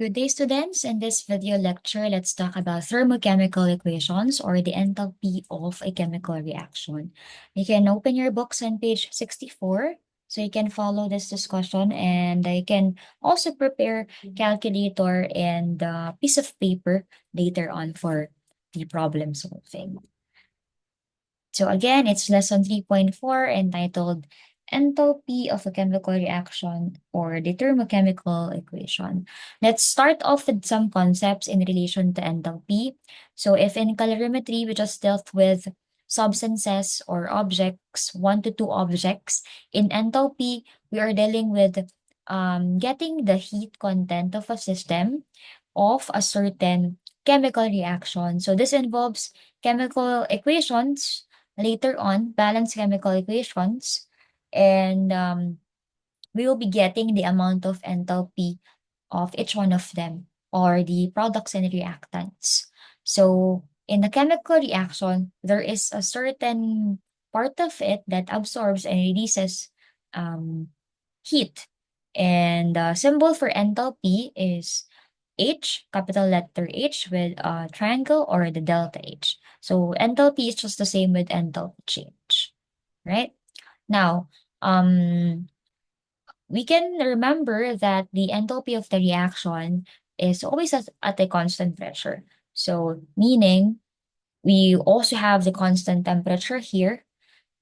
Good day, students. In this video lecture, let's talk about thermochemical equations or the enthalpy of a chemical reaction. You can open your books on page 64 so you can follow this discussion, and you can also prepare calculator and a piece of paper later on for the problem solving. So again, it's lesson 3.4 entitled Enthalpy of a Chemical Reaction or the Thermochemical Equation. Let's start off with some concepts in relation to enthalpy. So if in calorimetry, we just dealt with substances or objects, 1 to 2 objects, in enthalpy, we are dealing with getting the heat content of a system of a certain chemical reaction. So this involves chemical equations later on, balanced chemical equations, and we will be getting the amount of enthalpy of each one of them or the products and reactants. So in a chemical reaction, there is a certain part of it that absorbs and releases heat. And the symbol for enthalpy is H, capital letter H with a triangle or the delta H. So enthalpy is just the same with enthalpy change, right? Now, we can remember that the enthalpy of the reaction is always at a constant pressure. So meaning we also have the constant temperature here,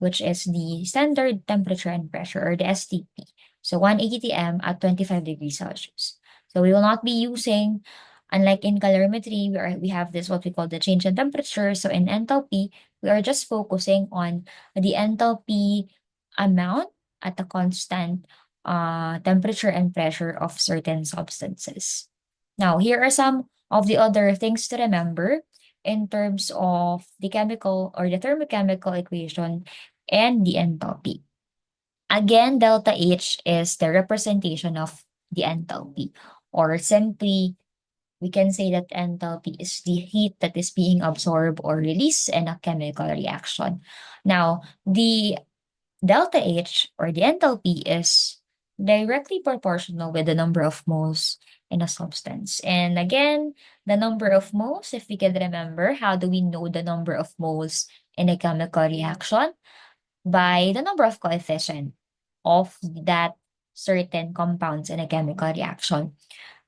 which is the standard temperature and pressure, or the STP. So 180 atm at 25 degrees Celsius. So we will not be using, unlike in calorimetry, we have this what we call the change in temperature. So in enthalpy, we are just focusing on the enthalpy amount at a constant temperature and pressure of certain substances. Now, here are some of the other things to remember in terms of the chemical or the thermochemical equation and the enthalpy. Again, delta H is the representation of the enthalpy, or simply we can say that enthalpy is the heat that is being absorbed or released in a chemical reaction. Now, the delta H or the enthalpy is directly proportional with the number of moles in a substance. And again, the number of moles, if we can remember, how do we know the number of moles in a chemical reaction? By the number of coefficient of that certain compounds in a chemical reaction.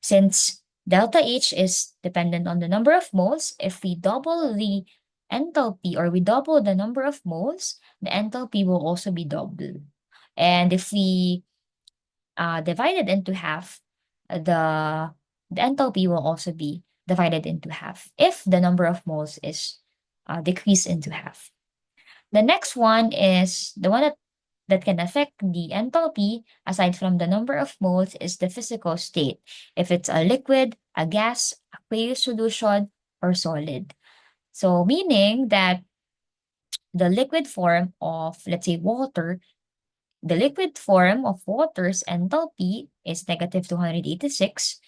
Since delta H is dependent on the number of moles, if we double the enthalpy or we double the number of moles, the enthalpy will also be doubled. And if we divide it into half, the enthalpy will also be divided into half if the number of moles is decreased into half. The next one is the one that can affect the enthalpy, aside from the number of moles, is the physical state. If it's a liquid, a gas, aqueous solution, or solid. So meaning that the liquid form of, let's say, water, the liquid form of water's enthalpy is negative 286,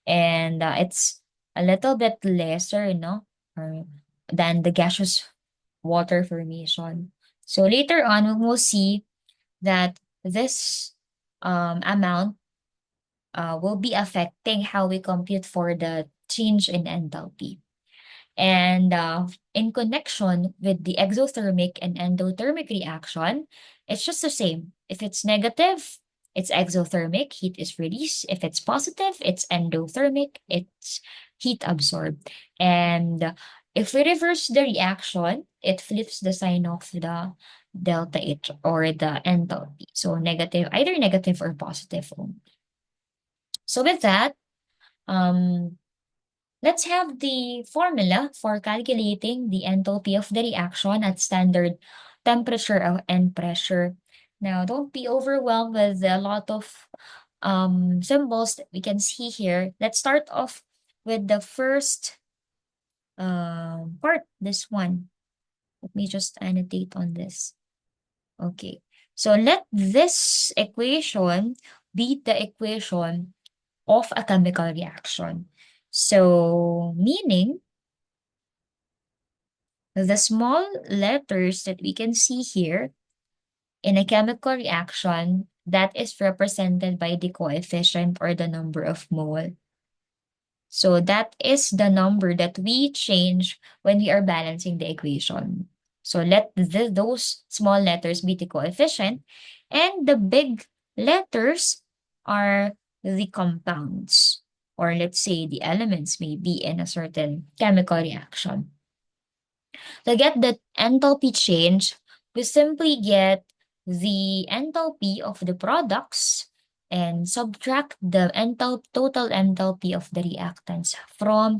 and it's a little bit lesser, than the gaseous water formation. So later on, we will see that this amount will be affecting how we compute for the change in enthalpy. And in connection with the exothermic and endothermic reaction, it's just the same. If it's negative, it's exothermic, heat is released. If it's positive, it's endothermic, it's heat absorbed. And if we reverse the reaction, it flips the sign of the delta H or the enthalpy. So negative, either negative or positive only. So with that, um, let's have the formula for calculating the enthalpy of the reaction at standard temperature and pressure. Now, don't be overwhelmed with a lot of symbols that we can see here. Let's start off with the first part, this one. Let me just annotate on this. Okay, so let this equation be the equation of a chemical reaction. So, meaning the small letters that we can see here in a chemical reaction that is represented by the coefficient or the number of mole. So that is the number that we change when we are balancing the equation. So let those small letters be the coefficient, and the big letters are the compounds, or let's say the elements may be in a certain chemical reaction. To get the enthalpy change, we simply get the enthalpy of the products and subtract the total enthalpy of the reactants from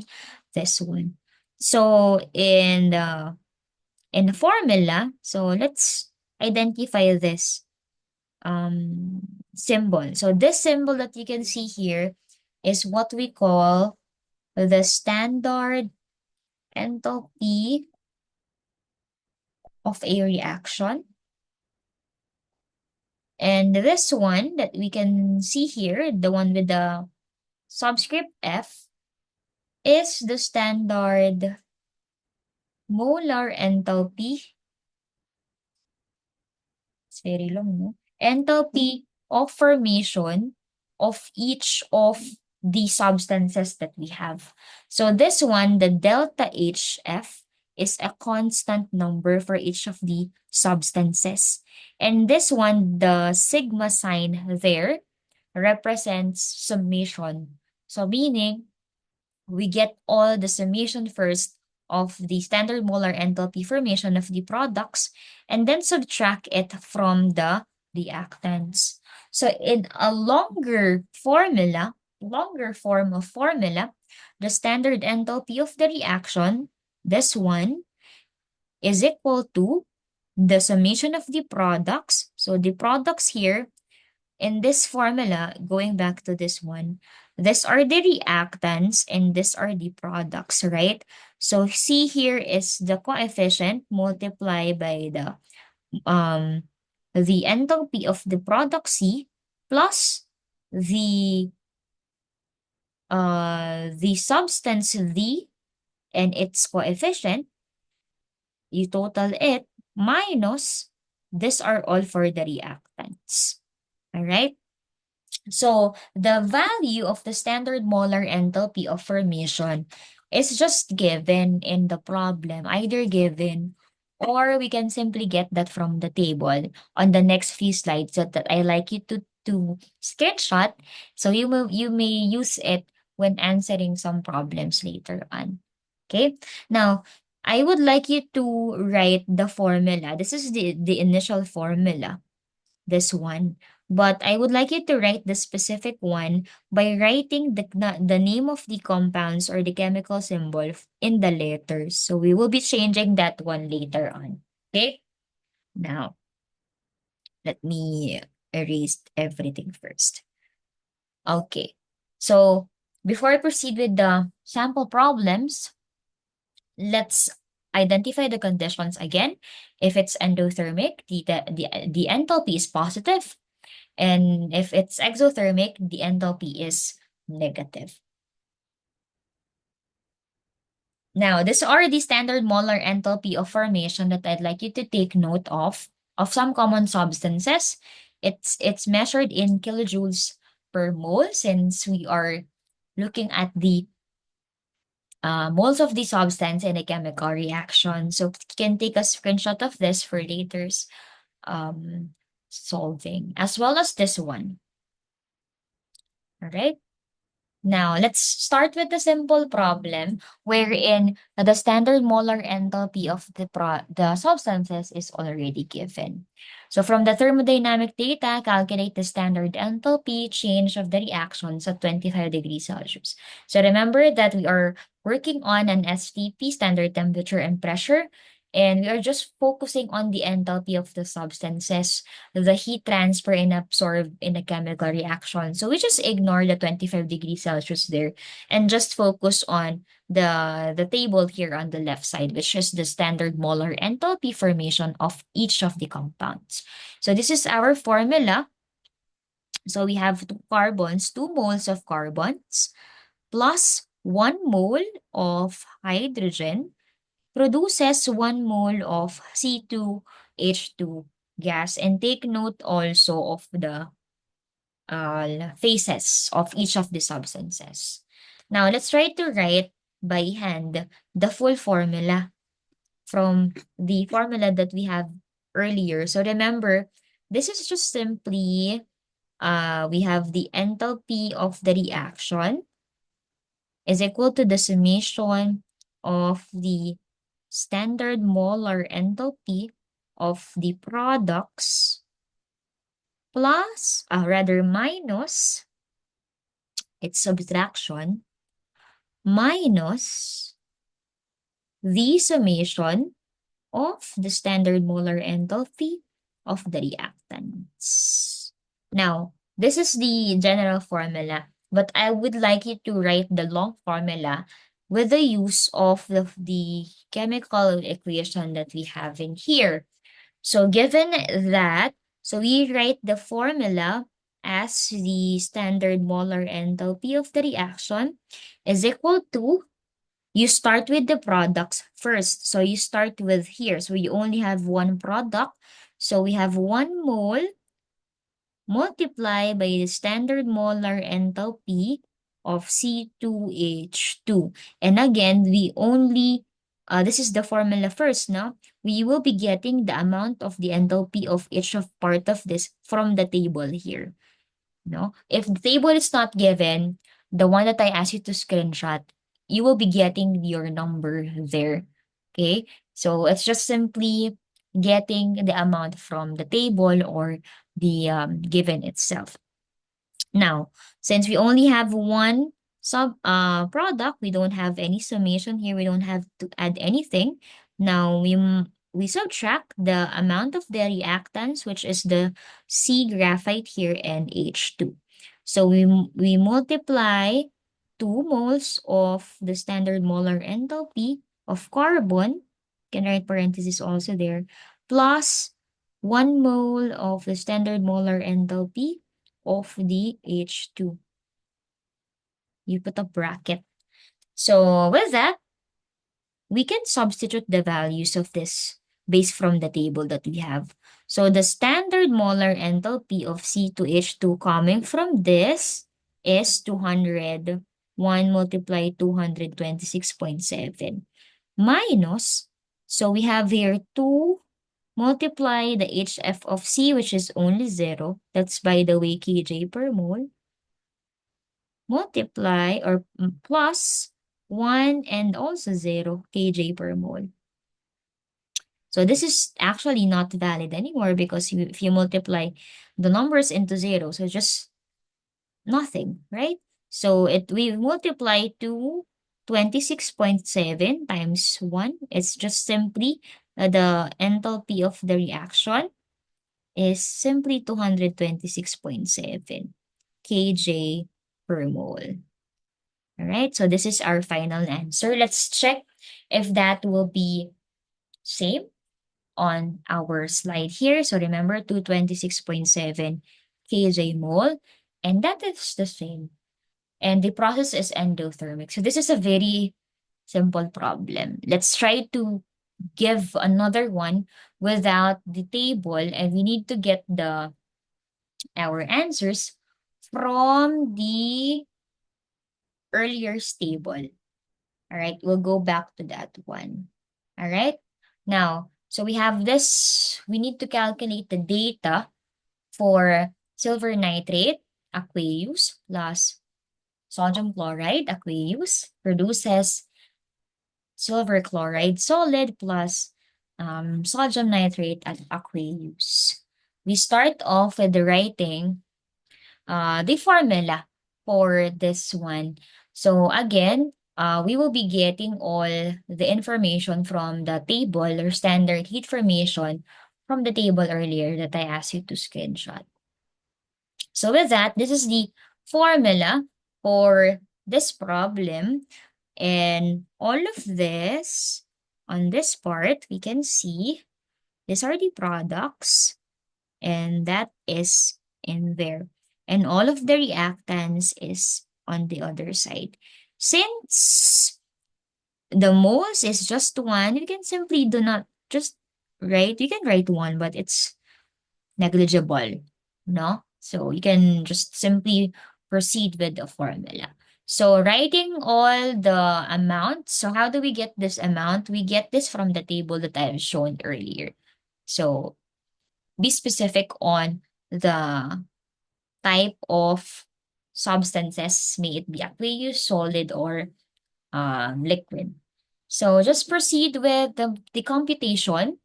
this one. So in the formula, so let's identify this symbol. So this symbol that you can see here is what we call the standard enthalpy of a reaction. And this one that we can see here, the one with the subscript F, is the standard molar enthalpy. It's very long, no? Enthalpy of formation of each of the substances that we have. So this one, the delta HF, is a constant number for each of the substances. And this one, the sigma sign there, represents summation. So meaning, we get all the summation first of the standard molar enthalpy formation of the products and then subtract it from the reactants. So in a longer form of formula, the standard enthalpy of the reaction, this one, is equal to the summation of the products. So the products here in this formula, going back to this one, these are the reactants and these are the products, right? So C here is the coefficient multiplied by the enthalpy of the product C plus the the substance V and its coefficient. You total it minus these are all for the reactants. All right? So the value of the standard molar enthalpy of formation is just given in the problem, either given or we can simply get that from the table on the next few slides that I like you to screenshot so you may use it when answering some problems later on. Okay? Now, I would like you to write the formula. This is the initial formula, this one. But I would like you to write the specific one by writing the name of the compounds or the chemical symbol in the letters. So we will be changing that one later on. Okay? Now, let me erase everything first. Okay. So before I proceed with the sample problems, let's identify the conditions again. If it's endothermic, the enthalpy is positive. And if it's exothermic, the enthalpy is negative. Now, these are the standard molar enthalpy of formation that I'd like you to take note of some common substances. It's measured in kilojoules per mole since we are looking at the moles of the substance in a chemical reaction. So you can take a screenshot of this for later's solving, as well as this one. All right. Now, let's start with the simple problem wherein the standard molar enthalpy of the substances is already given. So from the thermodynamic data, calculate the standard enthalpy change of the reactions at 25 degrees Celsius. So remember that we are working on an STP, standard temperature and pressure, and we are just focusing on the enthalpy of the substances, the heat transfer and absorbed in a chemical reaction. So we just ignore the 25 degrees Celsius there and just focus on the table here on the left side, which is the standard molar enthalpy formation of each of the compounds. So this is our formula. So we have two carbons, 2 moles of carbons plus 1 mole of hydrogen produces 1 mole of C2H2 gas. And take note also of the phases of each of the substances. Now, let's try to write by hand the full formula from the formula that we have earlier. So remember, this is just simply, we have the enthalpy of the reaction is equal to the summation of the standard molar enthalpy of the products plus, rather minus, its subtraction, minus the summation of the standard molar enthalpy of the reactants. Now, this is the general formula, but I would like you to write the long formula with the use of the chemical equation that we have in here. So given that, so we write the formula as the standard molar enthalpy of the reaction is equal to, you start with the products first. So you start with here. So you only have one product. So we have 1 mole multiplied by the standard molar enthalpy of C2H2. And again, we only, this is the formula first, no? We will be getting the amount of the enthalpy of each of part of this from the table here. No? If the table is not given, the one that I asked you to screenshot, you will be getting your number there. Okay? So it's just simply getting the amount from the table or the given itself. Now, since we only have one sub product, we don't have any summation here. We don't have to add anything. Now we subtract the amount of the reactants, which is the C graphite here and H2. So we multiply 2 moles of the standard molar enthalpy of carbon, can write parentheses also there, plus 1 mole of the standard molar enthalpy of the H2. You put a bracket. So with that, we can substitute the values of this based from the table that we have. So the standard molar enthalpy of C2H2 coming from this is 200. 1 multiplied 226.7 minus, so we have here 2 multiply the HF of C, which is only 0. That's, by the way, kJ per mole, multiply or plus 1 and also 0 kJ per mole. So this is actually not valid anymore because if you multiply the numbers into 0, so just nothing, right? So we multiply to 26.7 times 1. It's just simply the enthalpy of the reaction is simply 226.7 kJ per mole. All right, so this is our final answer. Let's check if that will be same on our slide here. So remember, 226.7 kJ mole, and that is the same. And the process is endothermic. So this is a very simple problem. Let's try to give another one without the table, and we need to get our answers from the earlier table. All right, we'll go back to that one. All right, now, so we have this, we need to calculate the data for silver nitrate, aqueous, plus sodium chloride, aqueous, produces silver chloride solid plus sodium nitrate at aqueous. We start off with the writing the formula for this one. So again, we will be getting all the information from the table or standard heat formation from the table earlier that I asked you to screenshot. So with that, this is the formula for this problem. And all of this, on this part, we can see these are the products, and that is in there. And all of the reactants is on the other side. Since the moles is just 1, you can simply do not just write, you can write 1, but it's negligible, no? So you can just simply proceed with the formula. So writing all the amounts. So how do we get this amount? We get this from the table that I've shown earlier. So be specific on the type of substances, may it be aqueous, solid, or liquid. So just proceed with the computation,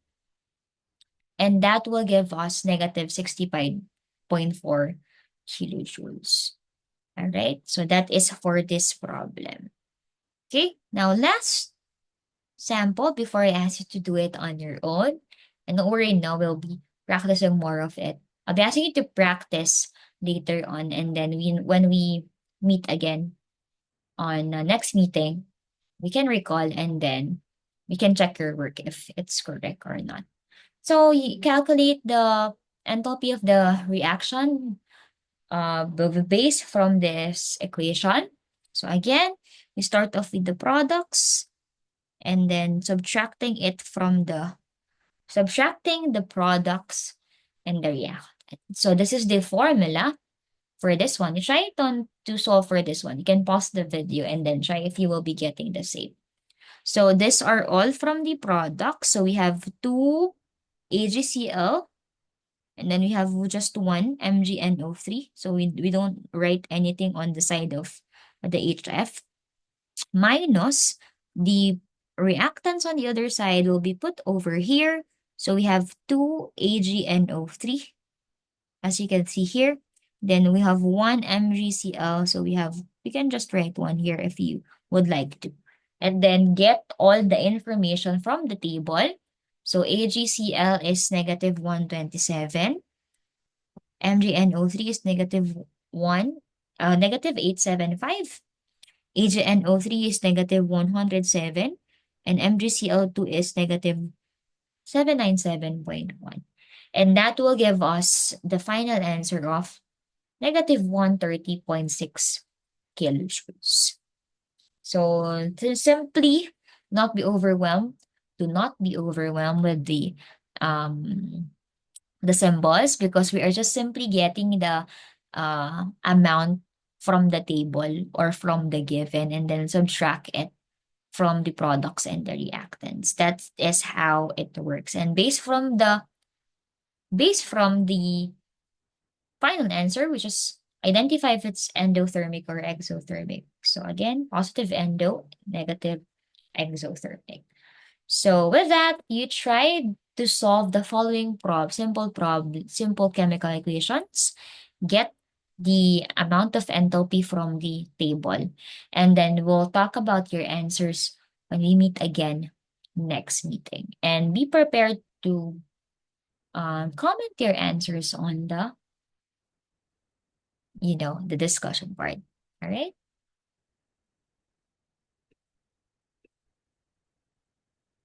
and that will give us negative 65.4 kilojoules. All right, so that is for this problem. Okay, now last sample before I ask you to do it on your own. And don't worry, now we'll be practicing more of it. I'll be asking you to practice later on, and then when we meet again on next meeting, we can recall and then we can check your work if it's correct or not. So you calculate the enthalpy of the reaction based from this equation. So again, we start off with the products and then subtracting the products and the reactant. So this is the formula for this one. You try it on to solve for this one. You can pause the video and then try if you will be getting the same. So these are all from the product. So we have 2 AgCl, and then we have just 1 MgNO3. So we don't write anything on the side of the HF, minus the reactants on the other side will be put over here. So we have 2 AgNO3, as you can see here. Then we have 1 MgCl. So we can just write 1 here if you would like to. And then get all the information from the table. So AgCl is negative 127. MgNO3 is negative 875. AgNO3 is negative 107. And MgCl2 is negative 797.1. And that will give us the final answer of negative 130.6 kilojoules. So to simply not be overwhelmed, do not be overwhelmed with the symbols, because we are just simply getting the amount from the table or from the given and then subtract it from the products and the reactants. That is how it works. And based from the final answer, we just identify if it's endothermic or exothermic. So again, positive endo, negative exothermic. So with that, you tried to solve the following simple chemical equations, get the amount of enthalpy from the table, and then we'll talk about your answers when we meet again next meeting. And be prepared to comment your answers on the discussion part. All right.